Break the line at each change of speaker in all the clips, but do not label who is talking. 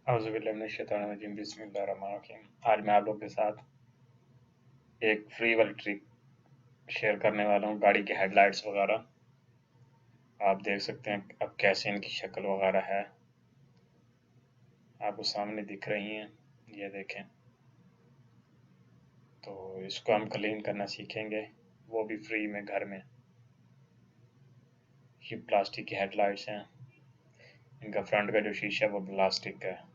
औज़ुबिल्लाहिमिनश्शैतानिर्रजीम बिस्मिल्लाहिर्रहमानिर्रहीम। आज मैं आप लोग के साथ एक फ्री वाली ट्रिक शेयर करने वाला हूँ। गाड़ी की हेडलाइट्स वगैरह आप देख सकते हैं अब कैसे इनकी शक्ल वगैरह है, आपको सामने दिख रही हैं, ये देखें। तो इसको हम क्लीन करना सीखेंगे, वो भी फ्री में घर में। ये प्लास्टिक की हेडलाइट्स हैं, इनका फ्रंट का जो शीशा है वो प्लास्टिक का है।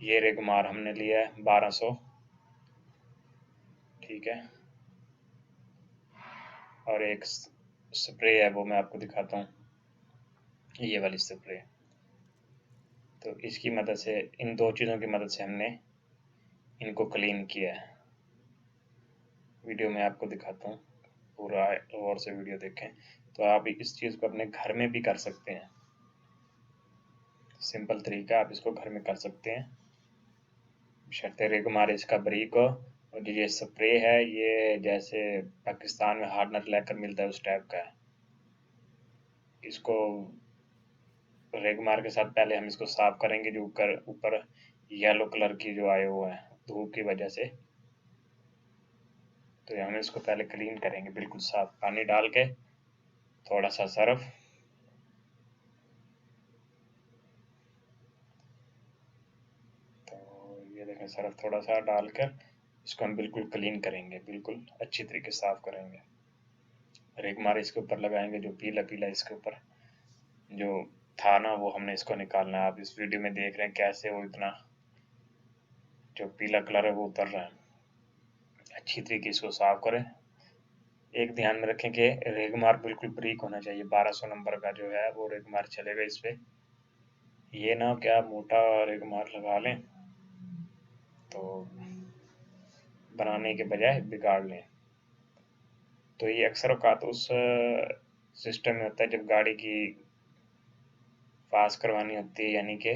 ये रेगमार हमने लिया है 1200, ठीक है। और एक स्प्रे है, वो मैं आपको दिखाता हूँ, ये वाली स्प्रे। तो इसकी मदद से, इन दो चीज़ों की मदद से हमने इनको क्लीन किया है। वीडियो में आपको दिखाता हूँ, पूरा गौर से वीडियो देखें। तो आप इस चीज़ को अपने घर में भी कर सकते हैं। सिंपल तरीका, आप इसको घर में कर सकते हैं, बशर्ते रेगमार इसका बारीक हो। और जो ये स्प्रे है, ये जैसे पाकिस्तान में हार्डनर लेकर मिलता है उस टाइप का है। इसको रेगमार के साथ पहले हम इसको साफ करेंगे, जो ऊपर येलो कलर की जो आए हुए हैं धूप की वजह से। तो हम इसको पहले क्लीन करेंगे, बिल्कुल साफ पानी डाल के, थोड़ा सा सर्फ, तो ये देखें सर्फ थोड़ा सा डालकर इसको हम बिल्कुल क्लीन करेंगे, बिल्कुल अच्छी तरीके से साफ करेंगे। रेगमार इसके ऊपर लगाएंगे, जो पीला पीला इसके ऊपर जो था ना, वो हमने इसको निकालना है। आप इस वीडियो में देख रहे हैं कैसे वो इतना जो पीला कलर है वो उतर रहा है। अच्छी तरीके इसको साफ करें। एक ध्यान में रखें कि रेगमार बिल्कुल ब्रीक होना चाहिए। 1200 नंबर का जो है वो रेगमार चलेगा इस पे। ये ना हो कि आप मोटा रेगमार लगा लें तो बनाने के बजाय बिगाड़ लें। तो ये अक्सर औकात उस सिस्टम में होता है जब गाड़ी की पास करवानी होती है, यानी कि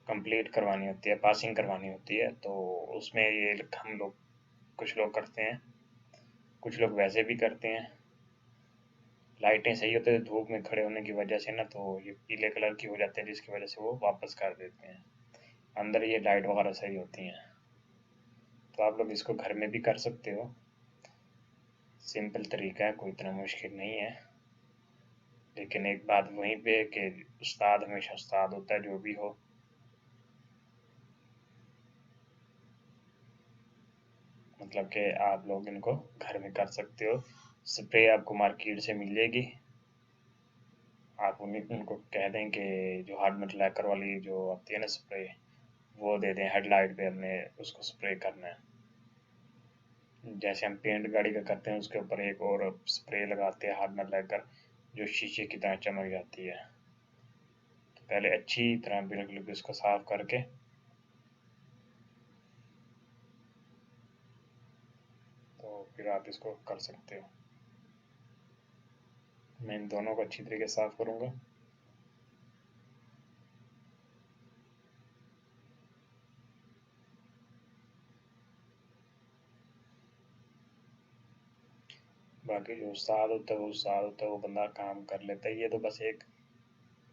कंप्लीट करवानी होती है, पासिंग करवानी होती है। तो उसमें ये हम लोग, कुछ लोग करते हैं, कुछ लोग वैसे भी करते हैं। लाइटें सही होते हैं, धूप में खड़े होने की वजह से ना, तो ये पीले कलर की हो जाते हैं, जिसकी वजह से वो वापस कर देते हैं। अंदर ये लाइट वगैरह सही होती हैं। तो आप लोग इसको घर में भी कर सकते हो, सिंपल तरीका है, कोई इतना मुश्किल नहीं है। लेकिन एक बात वहीं पे कि उस्ताद हमेशा उस्ताद होता है, जो भी हो। मतलब कि आप लोग इनको घर में कर सकते हो। स्प्रे आपको मार्केट से मिल जाएगी, आप उनको कह दें कि जो हार्ड मेटल लैकर वाली जो आती है ना स्प्रे, वो दे दें। हेडलाइट पे हमने उसको स्प्रे करना है, जैसे हम पेंट गाड़ी का करते हैं, उसके ऊपर एक और स्प्रे लगाते हैं हार्ड मेटल लैकर, जो शीशे की तरह चमक जाती है। तो पहले अच्छी तरह बिल्कुल इसको साफ करके, तो फिर आप इसको कर सकते हो। मैं इन दोनों को अच्छी तरीके से साफ करूँगा। बाकी जो उस्ताद होता है वो उस्ताद होता है, वो बंदा काम कर लेता है। ये तो बस एक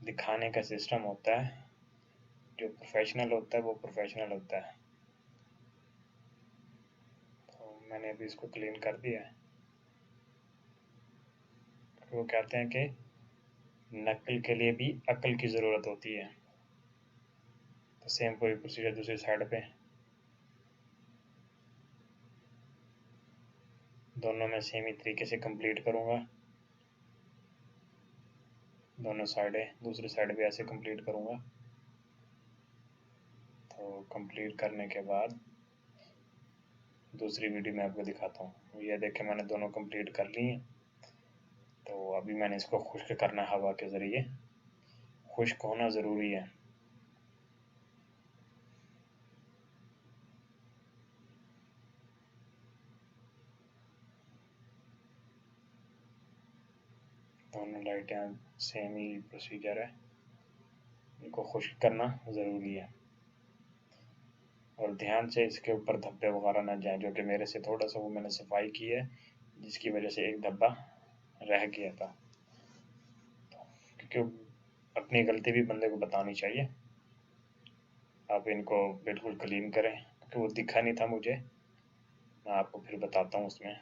दिखाने का सिस्टम होता है। जो प्रोफेशनल होता है वो प्रोफेशनल होता है। तो मैंने अभी इसको क्लीन कर दिया है। वो कहते हैं कि नकल के लिए भी अकल की ज़रूरत होती है। तो सेम कोई प्रोसीजर दूसरी साइड पे, दोनों में सेम ही तरीके से कंप्लीट करूँगा। दोनों साइडें, दूसरी साइड भी ऐसे कंप्लीट करूँगा। तो कंप्लीट करने के बाद दूसरी वीडियो में आपको दिखाता हूँ। ये देखें, मैंने दोनों कंप्लीट कर ली हैं। तो अभी मैंने इसको खुश्क करना है हवा के ज़रिए। खुश्क होना ज़रूरी है। दोनों लाइटें सेम ही प्रोसीजर है, इनको खुश्क करना ज़रूरी है। और ध्यान से इसके ऊपर धब्बे वगैरह ना जाएं, जो कि मेरे से थोड़ा सा वो मैंने सफाई की है, जिसकी वजह से एक धब्बा रह गया था। क्योंकि अपनी गलती भी बंदे को बतानी चाहिए। आप इनको बिल्कुल क्लीन करें, क्योंकि वो दिखा नहीं था मुझे, मैं आपको फिर बताता हूँ उसमें।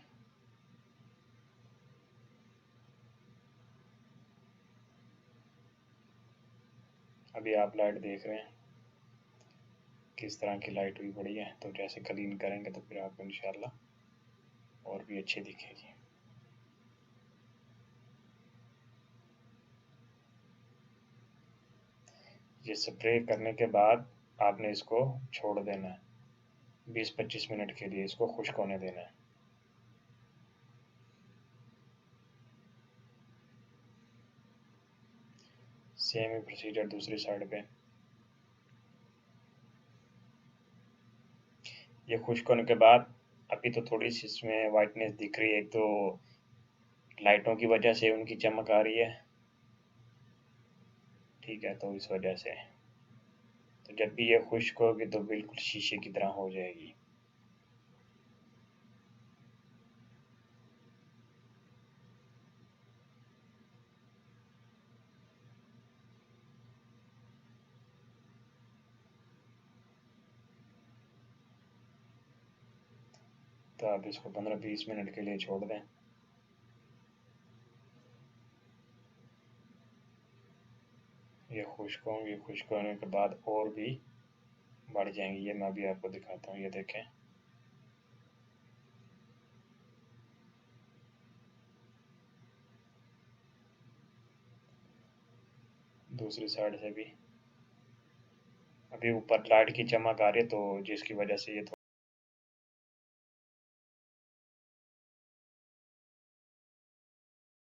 अभी आप लाइट देख रहे हैं किस तरह की लाइट हुई पड़ी है, तो जैसे क्लीन करेंगे तो फिर आपको इंशाल्लाह और भी अच्छी दिखेगी। ये स्प्रे करने के बाद आपने इसको छोड़ देना है 20-25 मिनट के लिए, इसको खुश्क होने देना है। सेम ही प्रोसीजर दूसरी साइड पे। ये खुश्क होने के बाद अभी तो थोड़ी सी इसमें वाइटनेस दिख रही है, एक तो लाइटों की वजह से उनकी चमक आ रही है, ठीक है, तो इस वजह से। तो जब भी ये खुश्क होगी तो बिल्कुल शीशे की तरह हो जाएगी। तो आप इसको 15-20 मिनट के लिए छोड़ दें। ये खुश्क होंगी, खुश्क होने के बाद और भी बढ़ जाएंगी। ये मैं भी आपको दिखाता हूँ, ये देखें। दूसरी साइड से भी अभी ऊपर लाइट की चमक आ रही है, तो जिसकी वजह से ये